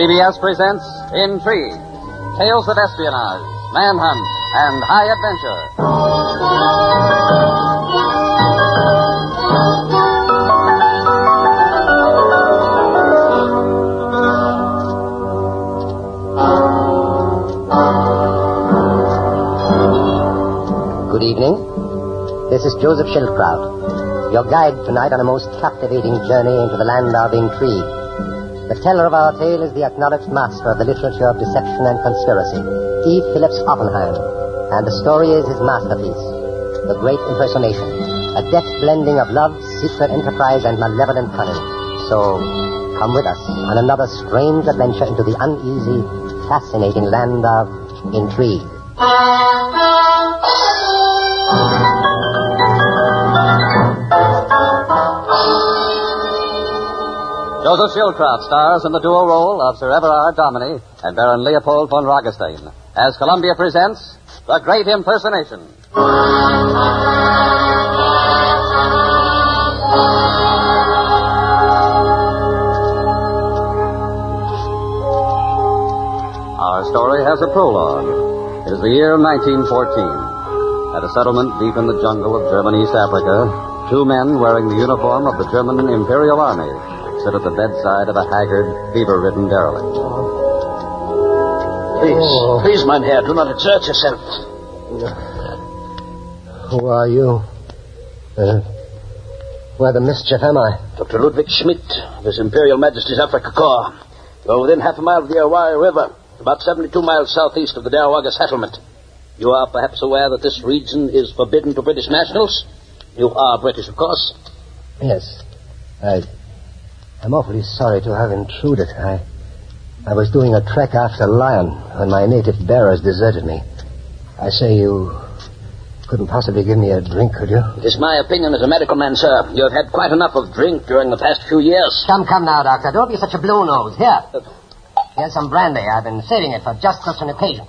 CBS presents Intrigue, tales of espionage, manhunt, and high adventure. Good evening. This is Joseph Schildkraut, your guide tonight on a most captivating journey into the land of intrigue. The teller of our tale is the acknowledged master of the literature of deception and conspiracy, E. Phillips Oppenheim, and the story is his masterpiece, The Great Impersonation, a deft blending of love, secret enterprise, and malevolent cunning. So, come with us on another strange adventure into the uneasy, fascinating land of intrigue. Joseph Schildkraut stars in the dual role of Sir Everard Dominey and Baron Leopold von Ragestein as Columbia presents The Great Impersonation. Our story has a prologue. It is the year 1914. At a settlement deep in the jungle of German East Africa, two men wearing the uniform of the German Imperial Army sit at the bedside of a haggard, fever-ridden derelict. Please, Mynheer, do not exert yourself. Who are you? Where the mischief am I? Dr. Ludwig Schmidt of His Imperial Majesty's Africa Corps. You're within half a mile of the Irwaya River, about 72 miles southeast of the Derwaga settlement. You are perhaps aware that this region is forbidden to British nationals? You are British, of course? Yes. I'm awfully sorry to have intruded. I was doing a trek after lion when my native bearers deserted me. I say you couldn't possibly give me a drink, could you? It is my opinion as a medical man, sir. You have had quite enough of drink during the past few years. Come now, Doctor. Don't be such a blue nose. Here. Here's some brandy. I've been saving it for just such an occasion.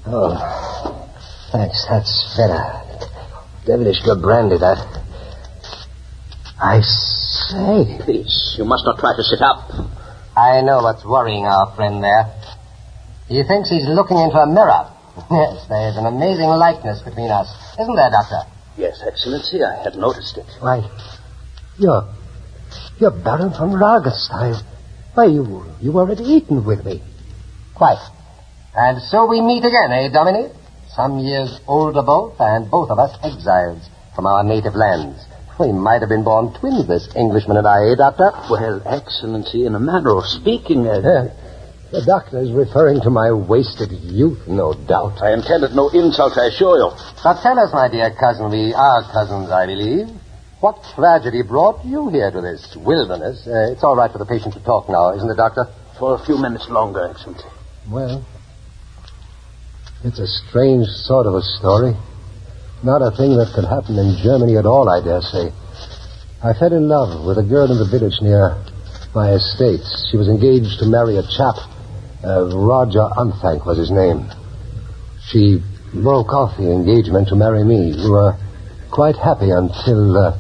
Oh, thanks. That's better. Devilish good brandy, that. I say. Please, you must not try to sit up. I know what's worrying our friend there. He thinks he's looking into a mirror. Yes, there's an amazing likeness between us. Isn't there, Doctor? Yes, Excellency, I had noticed it. Why, you're Baron von Ragestein. Why, you were at Eton with me. Quite. And so we meet again, eh, Dominie? Some years older both, and both of us exiles from our native lands. We might have been born twins, this Englishman and I, eh, Doctor? Well, Excellency, in a manner of speaking... The doctor is referring to my wasted youth, no doubt. I intended no insult, I assure you. But tell us, my dear cousin, we are cousins, I believe. What tragedy brought you here to this wilderness? It's all right for the patient to talk now, isn't it, Doctor? For a few minutes longer, Excellency. Well, it's a strange sort of a story. Not a thing that could happen in Germany at all, I dare say. I fell in love with a girl in the village near my estates. She was engaged to marry a chap. Roger Unthank was his name. She broke off the engagement to marry me. We were quite happy until...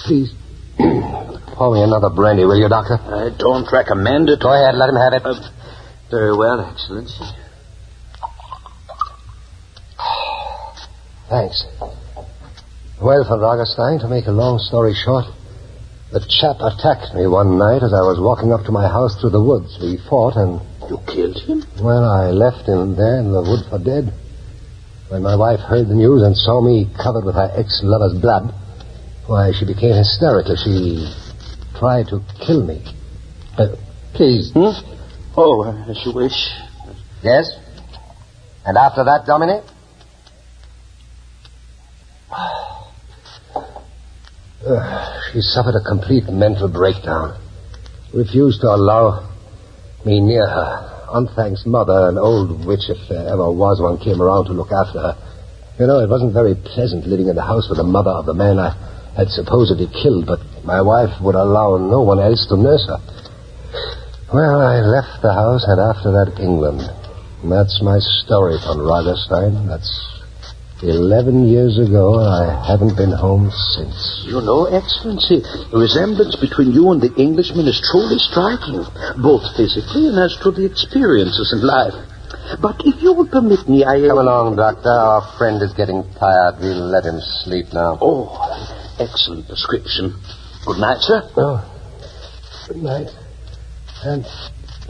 Please, pour me another brandy, will you, Doctor? I don't recommend it. Go ahead, let him have it. Very well, Excellency. Thanks. Well, von Ragestein, to make a long story short, the chap attacked me one night as I was walking up to my house through the woods. We fought and... You killed him? Well, I left him there in the wood for dead. When my wife heard the news and saw me covered with her ex-lover's blood, why, she became hysterical. She tried to kill me. Please. Oh, as you wish. Yes? And after that, Dominic? She suffered a complete mental breakdown. Refused to allow me near her. Unthank's mother, an old witch, if there ever was one, came around to look after her. You know, it wasn't very pleasant living in the house with the mother of the man I had supposedly killed, but my wife would allow no one else to nurse her. Well, I left the house, and after that, England. And that's my story, von Ragestein. That's 11 years ago, and I haven't been home since. You know, Excellency, the resemblance between you and the Englishman is truly striking, both physically and as to the experiences in life. But if you will permit me, Come along, Doctor. Our friend is getting tired. We'll let him sleep now. Oh, excellent prescription. Good night, sir. Oh, good night. And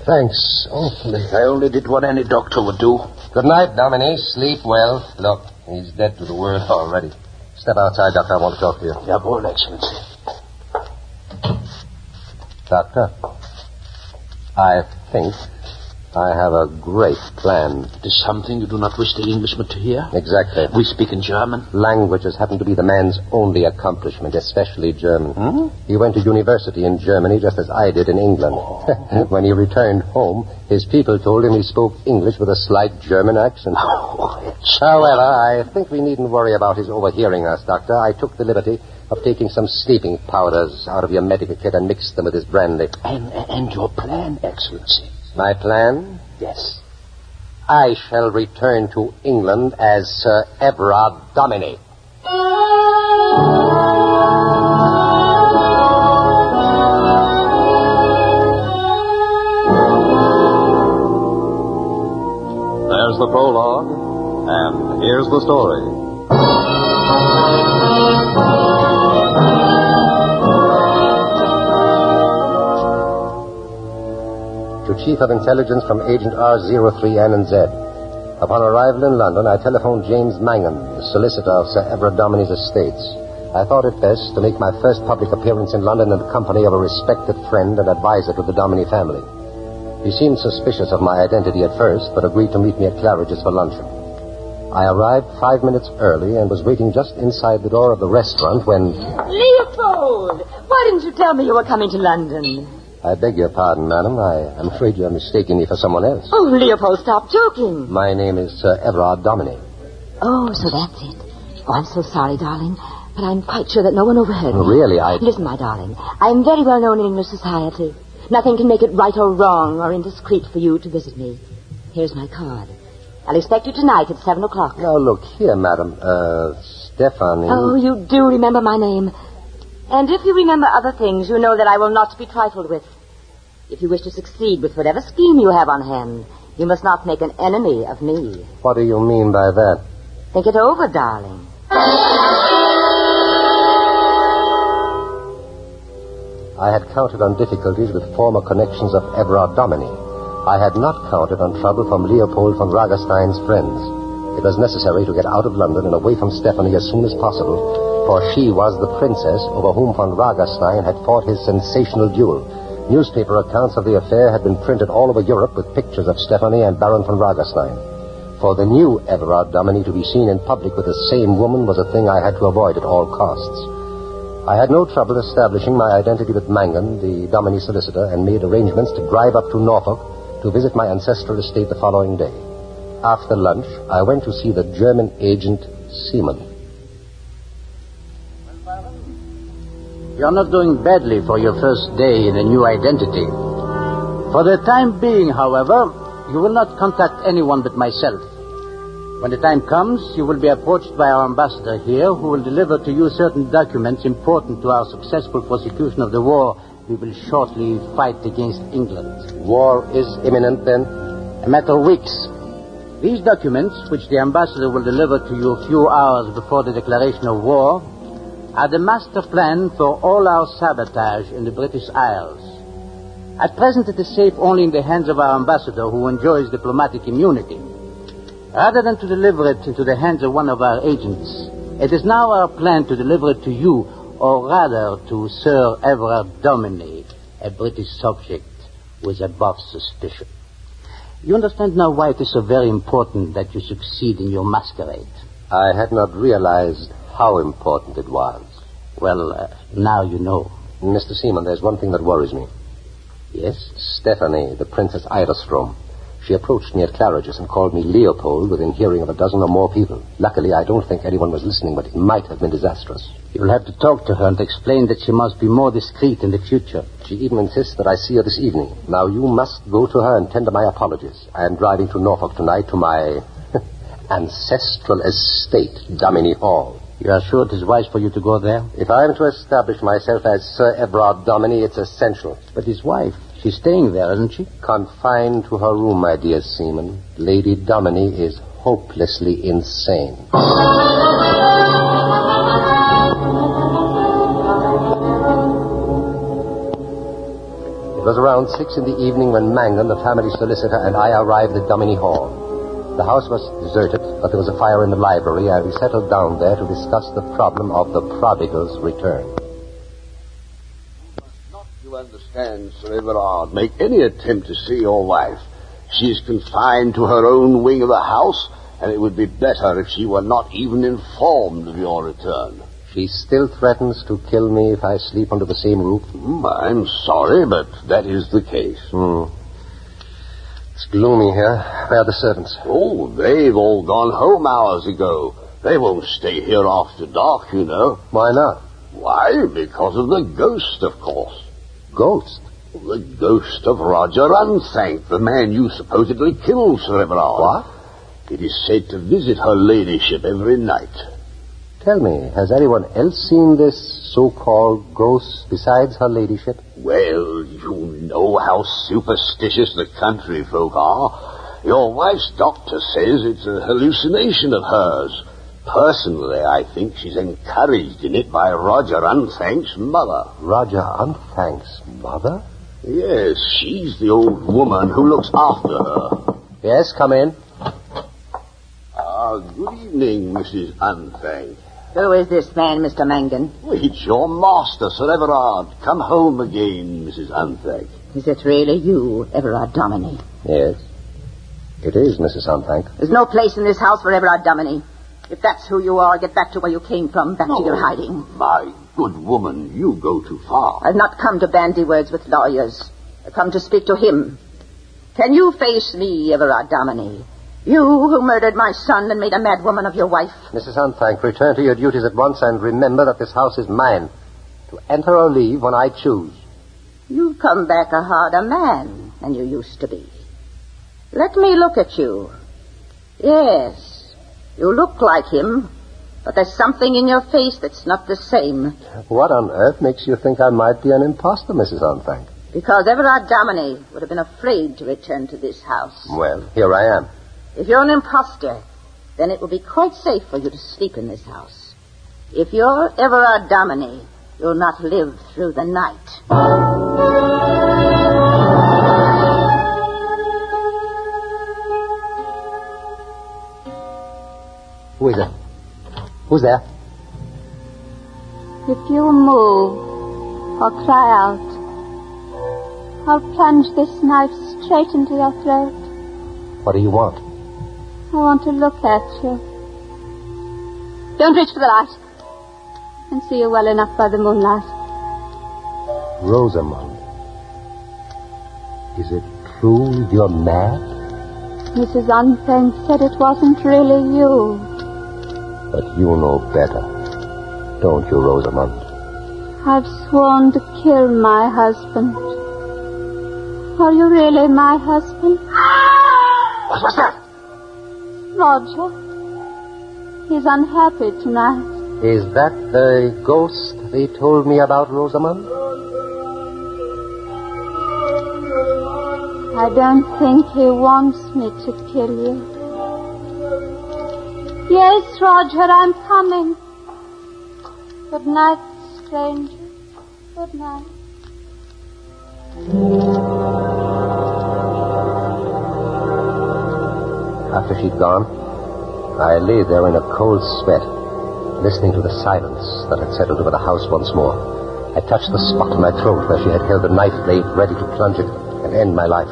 thanks awfully. I only did what any doctor would do. Good night, Dominique. Sleep well. Look, he's dead to the word already. Step outside, Doctor. I want to talk to you. Ja, wohl, Excellency. Doctor, I think I have a great plan. It is something you do not wish the Englishman to hear? Exactly. We speak in German. Languages happen to be the man's only accomplishment, especially German. He went to university in Germany just as I did in England. When he returned home, his people told him he spoke English with a slight German accent. However, I think we needn't worry about his overhearing us, Doctor. I took the liberty of taking some sleeping powders out of your medical kit and mixed them with his brandy. And your plan, Excellency? My plan? Yes. I shall return to England as Sir Everard Dominey. There's the prologue, and here's the story. To Chief of Intelligence from Agent R03N and Z. Upon arrival in London, I telephoned James Mangan, the solicitor of Sir Everard Dominey's estates. I thought it best to make my first public appearance in London in the company of a respected friend and advisor to the Dominey family. He seemed suspicious of my identity at first, but agreed to meet me at Claridge's for luncheon. I arrived 5 minutes early and was waiting just inside the door of the restaurant when... Leopold! Why didn't you tell me you were coming to London? I beg your pardon, madam. I'm afraid you're mistaking me for someone else. Oh, Leopold, stop joking. My name is Sir Everard Dominey. Oh, so that's it. Oh, I'm so sorry, darling. But I'm quite sure that no one overheard me. Really, Listen, my darling. I'm very well known in English society. Nothing can make it right or wrong or indiscreet for you to visit me. Here's my card. I'll expect you tonight at 7 o'clock. Now, look here, madam. Stephanie... Oh, you do remember my name. And if you remember other things, you know that I will not be trifled with. If you wish to succeed with whatever scheme you have on hand, you must not make an enemy of me. What do you mean by that? Think it over, darling. I had counted on difficulties with former connections of Everard Dominey. I had not counted on trouble from Leopold von Ragerstein's friends. It was necessary to get out of London and away from Stephanie as soon as possible, for she was the princess over whom von Ragerstein had fought his sensational duel. Newspaper accounts of the affair had been printed all over Europe with pictures of Stephanie and Baron von Ragerstein. For the new Everard Dominey to be seen in public with the same woman was a thing I had to avoid at all costs. I had no trouble establishing my identity with Mangan, the Dominey solicitor, and made arrangements to drive up to Norfolk to visit my ancestral estate the following day. After lunch, I went to see the German agent, Seaman. You're not doing badly for your first day in a new identity. For the time being, however, you will not contact anyone but myself. When the time comes, you will be approached by our ambassador here, who will deliver to you certain documents important to our successful prosecution of the war we will shortly fight against England. War is imminent, then? A matter of weeks. These documents, which the ambassador will deliver to you a few hours before the declaration of war, are the master plan for all our sabotage in the British Isles. At present, it is safe only in the hands of our ambassador, who enjoys diplomatic immunity. Rather than to deliver it into the hands of one of our agents, it is now our plan to deliver it to you, or rather to Sir Everard Dominey, a British subject who is above suspicion. You understand now why it is so very important that you succeed in your masquerade. I had not realized how important it was. Well, now you know. Mr. Seaman, there's one thing that worries me. Yes? Stephanie, the Princess Idastrom. She approached me at Claridge's and called me Leopold within hearing of a dozen or more people. Luckily, I don't think anyone was listening, but it might have been disastrous. You'll have to talk to her and explain that she must be more discreet in the future. She even insists that I see her this evening. Now, you must go to her and tender my apologies. I am driving to Norfolk tonight to my ancestral estate, Dominie Hall. You are sure it is wise for you to go there? If I am to establish myself as Sir Everard Dominie, it's essential. But his wife, she's staying there, isn't she? Confined to her room, my dear Seaman, Lady Dominie is hopelessly insane. It was around 6 in the evening when Mangan, the family solicitor, and I arrived at Dominie Hall. The house was deserted, but there was a fire in the library, and we settled down there to discuss the problem of the prodigal's return. Not to understand, Sir Everard, make any attempt to see your wife. She is confined to her own wing of the house, and it would be better if she were not even informed of your return. She still threatens to kill me if I sleep under the same roof. I'm sorry, but that is the case. It's gloomy here. Where are the servants? Oh, they've all gone home hours ago. They won't stay here after dark, you know. Why not? Why? Because of the ghost, of course. Ghost? The ghost of Roger Unthank, the man you supposedly killed, Sir Everard. What? It is said to visit her ladyship every night. Tell me, has anyone else seen this so-called ghost besides her ladyship? Well, you know how superstitious the country folk are. Your wife's doctor says it's a hallucination of hers. Personally, I think she's encouraged in it by Roger Unthank's mother. Roger Unthank's mother? Yes, she's the old woman who looks after her. Yes, come in. Good evening, Mrs. Unthank. Who is this man, Mr. Mangan? It's your master, Sir Everard. Come home again, Mrs. Unthank. Is it really you, Everard Dominie? Yes. It is, Mrs. Unthank. There's no place in this house for Everard Dominie. If that's who you are, get back to where you came from, back to your hiding. My good woman, you go too far. I've not come to bandy words with lawyers. I've come to speak to him. Can you face me, Everard Dominie? You who murdered my son and made a mad woman of your wife. Mrs. Unthank, return to your duties at once and remember that this house is mine, to enter or leave when I choose. You've come back a harder man than you used to be. Let me look at you. Yes, you look like him, but there's something in your face that's not the same. What on earth makes you think I might be an imposter, Mrs. Unthank? Because Everard Dominie would have been afraid to return to this house. Well, here I am. If you're an imposter, then it will be quite safe for you to sleep in this house. If you're Everard Dominie, you'll not live through the night. Who is it? Who's there? If you move or cry out, I'll plunge this knife straight into your throat. What do you want? I want to look at you. Don't reach for the light. I can see you well enough by the moonlight. Rosamond. Is it true you're mad? Mrs. Unthank said it wasn't really you. But you know better, don't you, Rosamond? I've sworn to kill my husband. Are you really my husband? What's that? Roger. He's unhappy tonight. Is that the ghost they told me about, Rosamond? I don't think he wants me to kill you. Yes, Roger, I'm coming. Good night, stranger. Good night. After she'd gone, I lay there in a cold sweat, listening to the silence that had settled over the house once more. I touched the spot in my throat where she had held the knife blade ready to plunge it and end my life.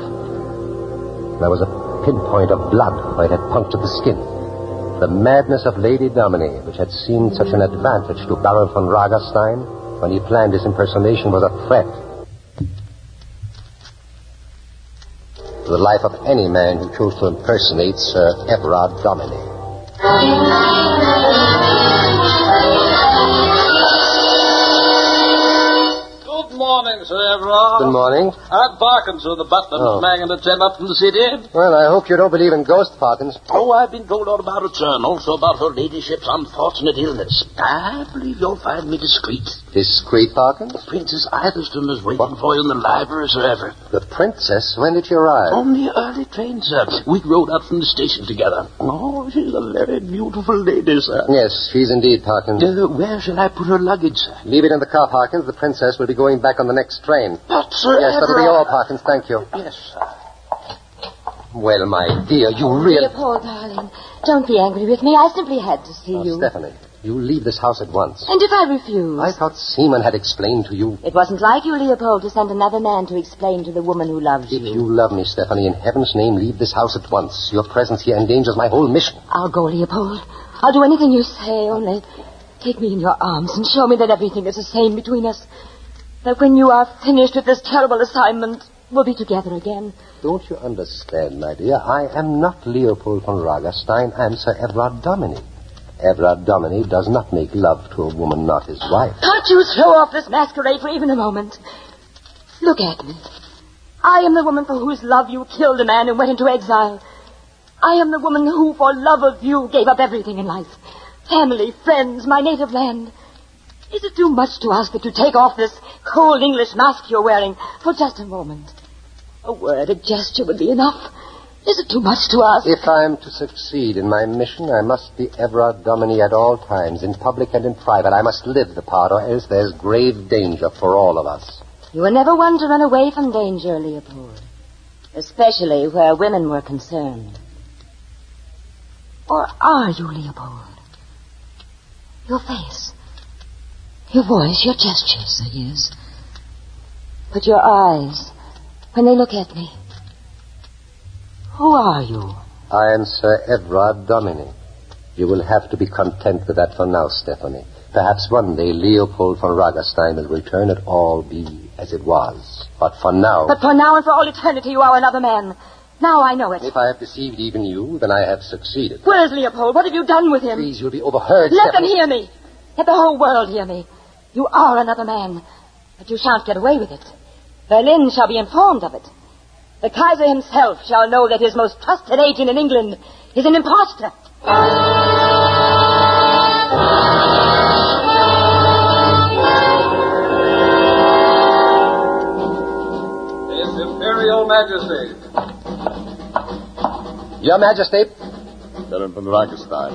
There was a pinpoint of blood where it had punctured the skin. The madness of Lady Dominie, which had seemed such an advantage to Baron von Ragerstein when he planned his impersonation, was a threat to the life of any man who chose to impersonate Sir Everard Dominie. Good morning, Sir Everard. Good morning. I'm Parkins, the butler, banging the gem up from the city. Well, I hope you don't believe in ghosts, Parkins. Oh, I've been told all about it, sir, and also about her ladyship's unfortunate illness. I believe you'll find me discreet. Discreet, Parkins? Princess Itherston is waiting for you in the library, Sir Everard. The princess? When did she arrive? On the early train, sir. We rode up from the station together. Oh, she's a very beautiful lady, sir. Yes, she's indeed, Parkins. Where shall I put her luggage, sir? Leave it in the car, Parkins. The princess will be going back on the next train. But, Sir Yes, that'll be all, Parkins. Thank you. Yes, sir. Well, my dear, you really... Leopold, darling, don't be angry with me. I simply had to see you. Stephanie, you leave this house at once. And if I refuse? I thought Seaman had explained to you. It wasn't like you, Leopold, to send another man to explain to the woman who loves you. If you love me, Stephanie, in heaven's name, leave this house at once. Your presence here endangers my whole mission. I'll go, Leopold. I'll do anything you say, only take me in your arms and show me that everything is the same between us. That when you are finished with this terrible assignment, we'll be together again. Don't you understand, my dear? I am not Leopold von Ragerstein. I am Sir Everard Dominy. Everard Dominy does not make love to a woman not his wife. Can't you throw off this masquerade for even a moment? Look at me. I am the woman for whose love you killed a man and went into exile. I am the woman who, for love of you, gave up everything in life. Family, friends, my native land. Is it too much to ask that you take off this cold English mask you're wearing for just a moment? A word, a gesture would be enough. Is it too much to ask? If I am to succeed in my mission, I must be Everard Dominy at all times, in public and in private. I must live the part, or else there's grave danger for all of us. You were never one to run away from danger, Leopold. Especially where women were concerned. Or are you, Leopold? Your face, your voice, your gestures, that is. But your eyes, when they look at me. Who are you? I am Sir Everard Dominy. You will have to be content with that for now, Stephanie. Perhaps one day Leopold von Ragerstein will return it all be as it was. But for now... But for now and for all eternity, you are another man. Now I know it. If I have deceived even you, then I have succeeded. Where's Leopold? What have you done with him? Please, you'll be overheard, Let Stephanie. them hear me. Let the whole world hear me. You are another man. But you shan't get away with it. Berlin shall be informed of it. The Kaiser himself shall know that his most trusted agent in England is an impostor. His Imperial Majesty. Your Majesty. Baron von Ragerstein.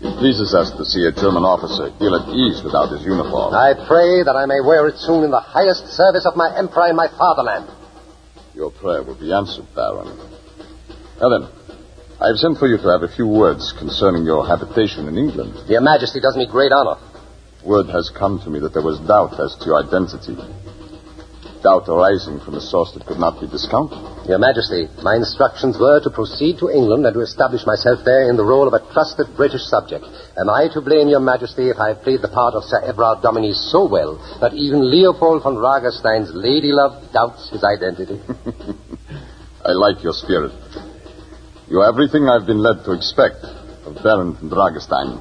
It pleases us to see a German officer ill at ease without his uniform. I pray that I may wear it soon in the highest service of my emperor and my fatherland. Your prayer will be answered, Baron. Now then, I have sent for you to have a few words concerning your habitation in England. Your Majesty does me great honor. Word has come to me that there was doubt as to your identity. Doubt arising from a source that could not be discounted. Your Majesty, my instructions were to proceed to England and to establish myself there in the role of a trusted British subject. Am I to blame, Your Majesty, if I played the part of Sir Everard Dominy so well that even Leopold von Ragerstein's ladylove doubts his identity? I like your spirit. You are everything I've been led to expect of Baron von Ragerstein.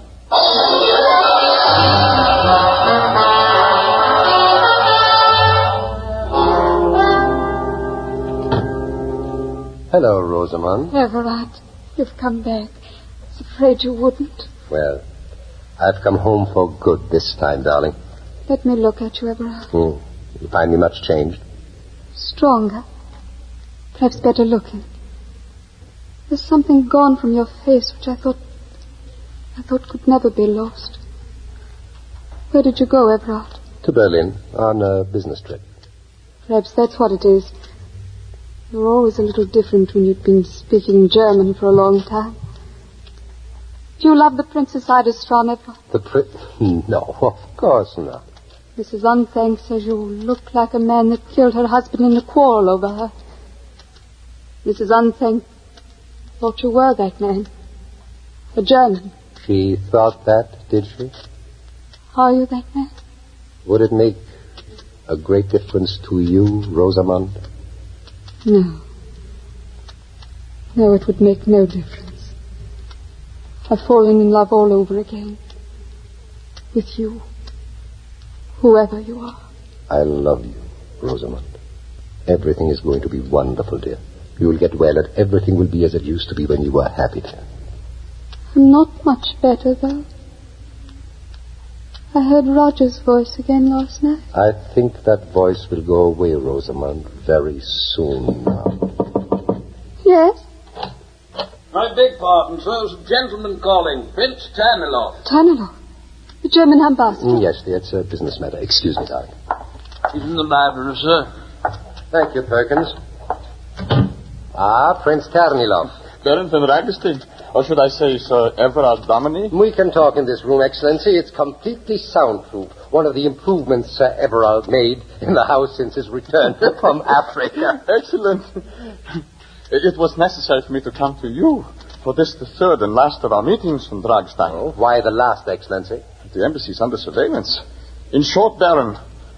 Hello, Rosamond. Everard, you've come back. I was afraid you wouldn't. Well, I've come home for good this time, darling. Let me look at you, Everard. You find me much changed? Stronger. Perhaps better looking. There's something gone from your face which I thought could never be lost. Where did you go, Everard? To Berlin, on a business trip. Perhaps that's what it is. You're always a little different when you've been speaking German for a long time. Do you love the Princess Iderstrom, Everard? No, of course not. Mrs. Unthank says you look like a man that killed her husband in a quarrel over her. Mrs. Unthank thought you were that man. A German. She thought that, did she? Are you that man? Would it make a great difference to you, Rosamond? No. No, it would make no difference. I've fallen in love all over again. With you. whoever you are. I love you, Rosamond. Everything is going to be wonderful, dear. You will get well, and everything will be as it used to be when you were happy, dear. I'm not much better, though. I heard Roger's voice again last night. I think that voice will go away, Rosamond, very soon now. Yes? I beg pardon, sir. There's a gentleman calling. Prince Tanilov. Tanilov? The German ambassador? Yes, dear, it's a business matter. Excuse me, darling. He's in the library, sir. Thank you, Perkins. Ah, Prince Ternilov. Baron von Ragenstein. Or should I say, Sir Everard Dominy? We can talk in this room, Excellency. It's completely soundproof. One of the improvements Sir Everard made in the house since his return from Africa. Excellent. It was necessary for me to come to you for this, the third and last of our meetings von Dragstein. Oh, why the last, Excellency? The embassy is under surveillance. In short, Baron,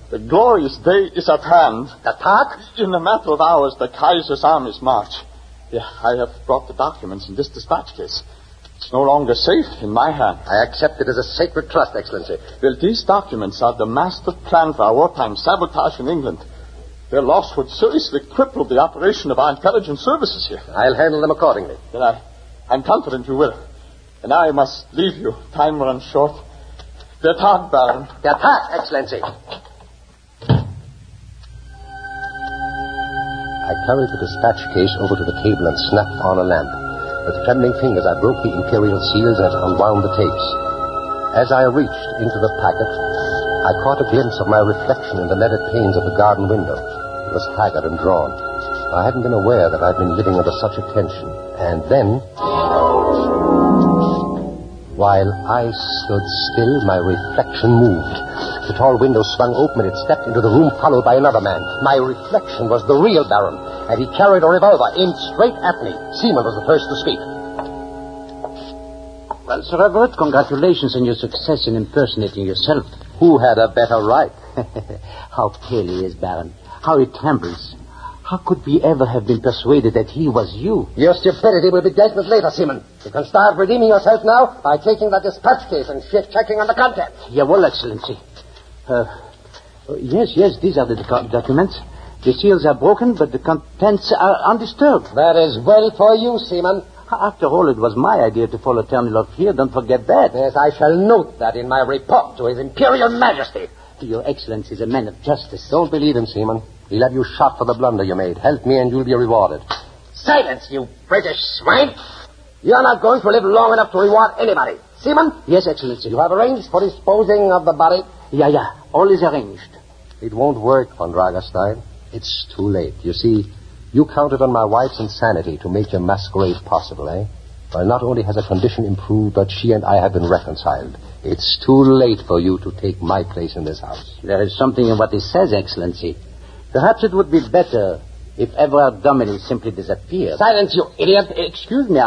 the glorious day is at hand. The Tag? In a matter of hours, the Kaiser's armies march. Yeah, I have brought the documents in this dispatch case. It's no longer safe in my hand. I accept it as a sacred trust, Excellency. Well, these documents are the master plan for our wartime sabotage in England. Their loss would seriously cripple the operation of our intelligence services here. I'll handle them accordingly. Then I'm confident you will. And I must leave you. Time runs short. Der Tag, Baron. Der Tag, Excellency. I carried the dispatch case over to the table and snapped on a lamp. With trembling fingers, I broke the imperial seals and unwound the tapes. As I reached into the packet, I caught a glimpse of my reflection in the leaded panes of the garden window. It was haggard and drawn. I hadn't been aware that I'd been living under such a tension. And then, while I stood still, my reflection moved. The tall window swung open and it stepped into the room, followed by another man. My reflection was the real Baron, and he carried a revolver aimed straight at me. Seaman was the first to speak. Well, Sir Everett, congratulations on your success in impersonating yourself. Who had a better right? How pale he is, Baron. How he trembles. How could we ever have been persuaded that he was you? Your stupidity will be dealt with later, Seaman. You can start redeeming yourself now by taking that dispatch case and checking on the contents. Yeah, well, Excellency. Yes, these are the documents. The seals are broken, but the contents are undisturbed. That is well for you, Seaman. After all, it was my idea to follow Ternilov here. Don't forget that. Yes, I shall note that in my report to His Imperial Majesty. Your Excellency is a man of justice. Don't believe him, Seaman. He'll have you shot for the blunder you made. Help me and you'll be rewarded. Silence, you British swine! You're not going to live long enough to reward anybody. Seaman? Yes, Excellency. You have arranged for disposing of the body? Yeah. All is arranged. It won't work, von Dragerstein. It's too late. You see, you counted on my wife's insanity to make your masquerade possible, eh? Well, not only has her condition improved, but she and I have been reconciled. It's too late for you to take my place in this house. There is something in what he says, Excellency. Perhaps it would be better if Everard Dominy simply disappeared. Silence, you idiot! Excuse me,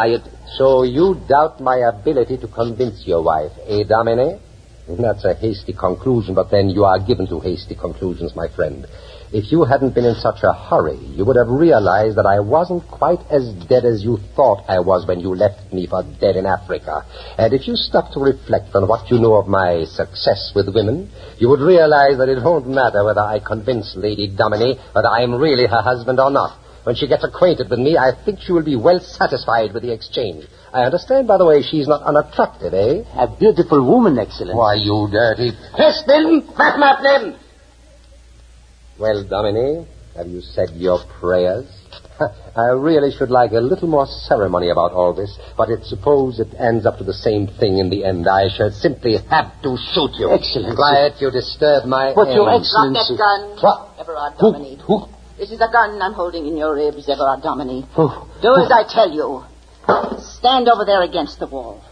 So you doubt my ability to convince your wife, eh, Dominy? That's a hasty conclusion, but then you are given to hasty conclusions, my friend. If you hadn't been in such a hurry, you would have realized that I wasn't quite as dead as you thought I was when you left me for dead in Africa. And if you stop to reflect on what you know of my success with women, you would realize that it won't matter whether I convince Lady Dominy whether I'm really her husband or not. When she gets acquainted with me, I think she will be well satisfied with the exchange. I understand, by the way, she's not unattractive, eh? A beautiful woman, Excellency. Why, you dirty pestin! Fatmapnim! Well, Dominy, have you said your prayers? I really should like a little more ceremony about all this, but suppose it ends up to the same thing in the end. I shall simply have to shoot you. Excellency. Quiet, you disturb my But aim. Your Excellency. Drop that gun, What? Everard Dominy. Who? This is the gun I'm holding in your ribs, Everard Dominy. Oh. Do as I tell you. Stand over there against the wall.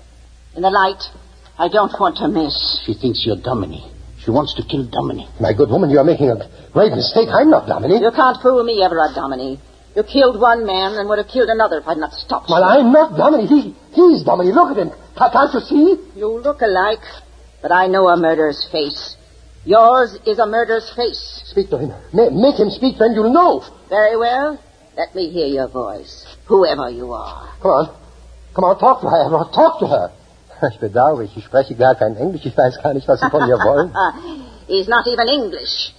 In the light, I don't want to miss. She thinks you're Dominy. She wants to kill Dominy. My good woman, you are making a grave mistake. I'm not Dominy. You can't fool me, Everard Dominy. You killed one man and would have killed another if I'd not stopped you. Well, I'm not Dominy. He's Dominy. Look at him. Can't you see? You look alike, but I know a murderer's face. Yours is a murderer's face. Speak to him. Make him speak, then you'll know. Very well. Let me hear your voice, whoever you are. Come on, talk to her. Talk to her. Ich bedauere, ich spreche gar kein Englisch. Ich weiß gar nicht, was Sie von mir wollen. He's not even English.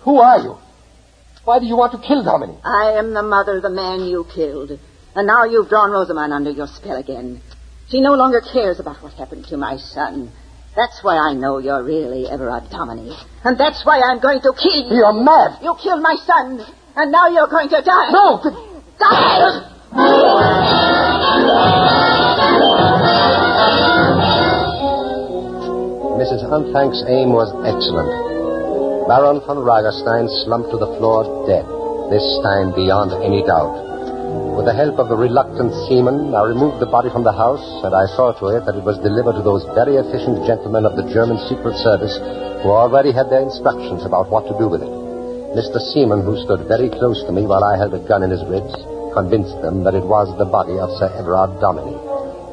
Who are you? Why do you want to kill Dominic? I am the mother of the man you killed. And now you've drawn Rosamond under your spell again. She no longer cares about what happened to my son. That's why I know you're really Everard Dominic. And that's why I'm going to kill you. You're mad. You killed my son. And now you're going to die. No! Die! Mrs. Unthank's aim was excellent. Baron von Ragerstein slumped to the floor dead, this time beyond any doubt. With the help of a reluctant seaman, I removed the body from the house, and I saw to it that it was delivered to those very efficient gentlemen of the German Secret Service who already had their instructions about what to do with it. Mr. Seaman, who stood very close to me while I held a gun in his ribs, convinced them that it was the body of Sir Everard Dominic.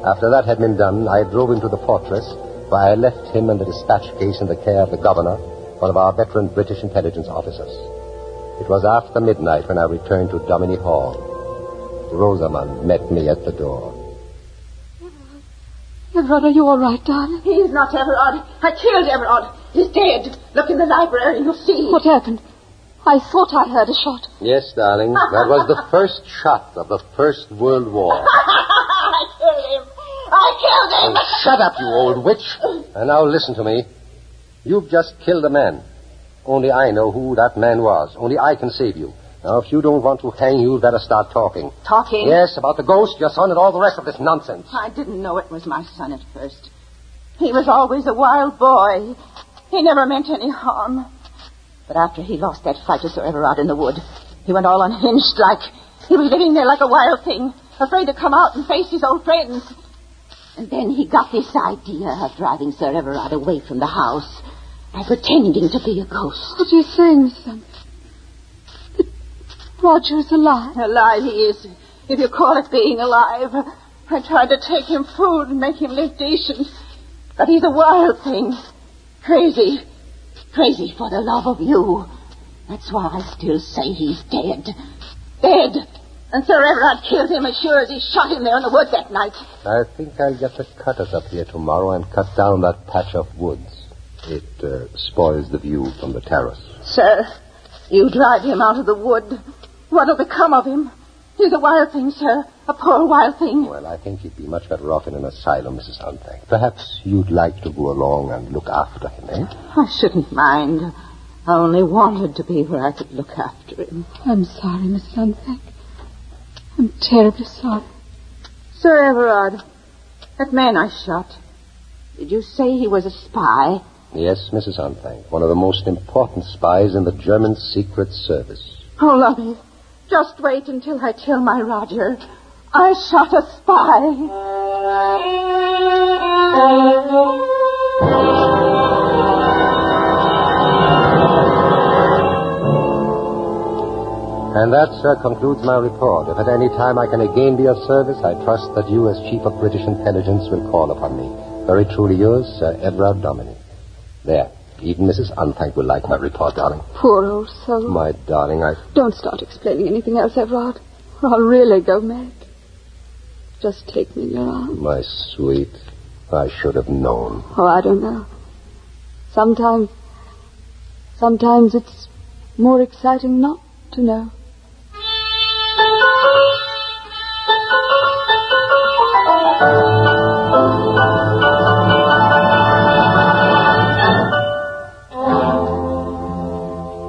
After that had been done, I drove him to the fortress, where I left him and the dispatch case in the care of the governor, one of our veteran British intelligence officers. It was after midnight when I returned to Dominic Hall. Rosamond met me at the door. Everard, are you all right, darling? He's not Everard. I killed Everard. He's dead. Look in the library, you'll see. What happened? I thought I heard a shot. Yes, darling. That was the first shot of the First World War. I killed him. I killed him. Oh, shut up, you old witch. And now listen to me. You've just killed a man. Only I know who that man was. Only I can save you. Now, if you don't want to hang, you'd better start talking. Talking? Yes, about the ghost, your son, and all the rest of this nonsense. I didn't know it was my son at first. He was always a wild boy. He never meant any harm. But after he lost that fight to Sir Everard in the wood, he went all unhinged like. He was living there like a wild thing, afraid to come out and face his old friends. And then he got this idea of driving Sir Everard away from the house by pretending to be a ghost. What are you saying, Miss Sumner? Roger is alive. Alive he is, if you call it being alive. I tried to take him food and make him live decent. But he's a wild thing. Crazy. Crazy for the love of you. That's why I still say he's dead. Dead. And Sir Everard killed him as sure as he shot him there in the wood that night. I think I'll get the cutters up here tomorrow and cut down that patch of woods. It spoils the view from the terrace. Sir, you drive him out of the wood. What'll become of him? He's a wild thing, sir. A poor wild thing. Well, I think he'd be much better off in an asylum, Mrs. Unthank. Perhaps you'd like to go along and look after him, eh? I shouldn't mind. I only wanted to be where I could look after him. I'm sorry, Miss Unthank. I'm terribly sorry. Sir Everard, that man I shot, did you say he was a spy? Yes, Mrs. Unthank. One of the most important spies in the German Secret Service. Oh, lovey, just wait until I tell my Roger I shot a spy. And that, sir, concludes my report. If at any time I can again be of service, I trust that you, as Chief of British Intelligence, will call upon me. Very truly yours, Sir Everard Dominic. There. Even Mrs. Unthank will like my report, darling. Poor old soul. My darling, Don't start explaining anything else, Everard, or I'll really go mad. Just take me in your arms. My sweet, I should have known. Oh, I don't know. Sometimes it's more exciting not to know.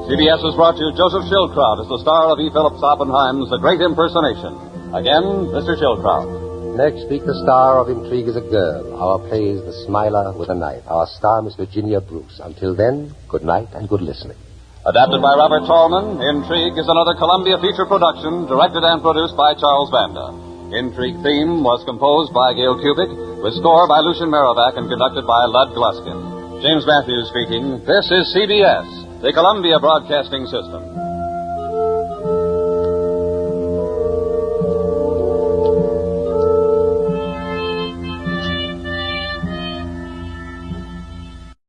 CBS has brought you Joseph Schildkraut as the star of E. Phillips Oppenheim's The Great Impersonation. Again, Mr. Schildkraut. Next week, the star of Intrigue is a girl. Our play is The Smiler with a Knife. Our star, Miss Virginia Bruce. Until then, good night and good listening. Adapted by Robert Tallman, Intrigue is another Columbia feature production, directed and produced by Charles Vanda. Intrigue theme was composed by Gail Kubik, with score by Lucien Merovac and conducted by Lud Gluskin. James Matthews speaking. This is CBS, the Columbia Broadcasting System.